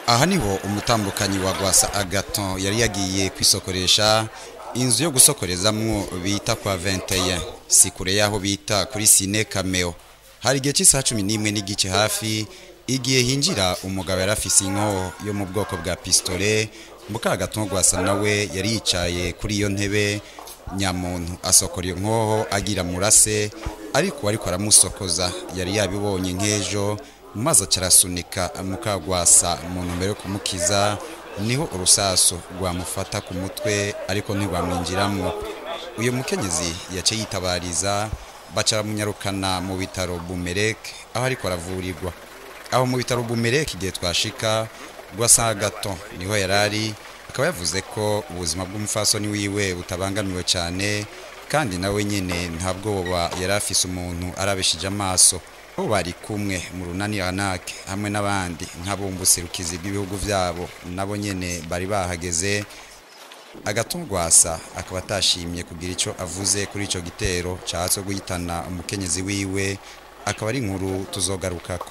Aha niho umutambukanyi wa Gwasa Agathon yari yagiye kwisokoresha inzu yo gusokorezamwo bita kwa 21 sikure yaho bita kuri Cine Cameo. Hari igihe cy'isaha 11 n'igice hafi igihe hinjira umugabo yarafise inko yo mu bwoko bwa pistolet. Muka Agathon Gwasa nawe yari yicaye kuri iyo ntebe, nyamuntu asokora iyo nkoho agira murase, ariko aramusokoza yari yabibonye nk'ejo maze acarasunika Muka Gwasa mu ntumbero yo kumukiza. Niho urusaso rwamufata ku mutwe ariko ntibamwinjiramwo. Uyu mukenyezi yace yitabariza bacara munyarukana mu bitaro Bumerek aho ariko aravurirwa. Aho mu bitaro Bumerek igihe twashika Gwasa Agathon niho yarari, akaba yavuze ko ubuzima bw'umufasoni wiwe butabangamiwe cyane kandi nawe nyene ntabwo yarafise umuntu arabishije amaso. Bo bari kumwe mu runani Anake hamwe n'abandi nk'abumbuserukizi b'ibihugu vyabo nabo nyene bari bahageze. Agathon Gwasa akaba atashimye kugira ico avuze kuri ico gitero cazo guhitana umukenyezi wiwe, akaba ari inkuru tuzogarukako.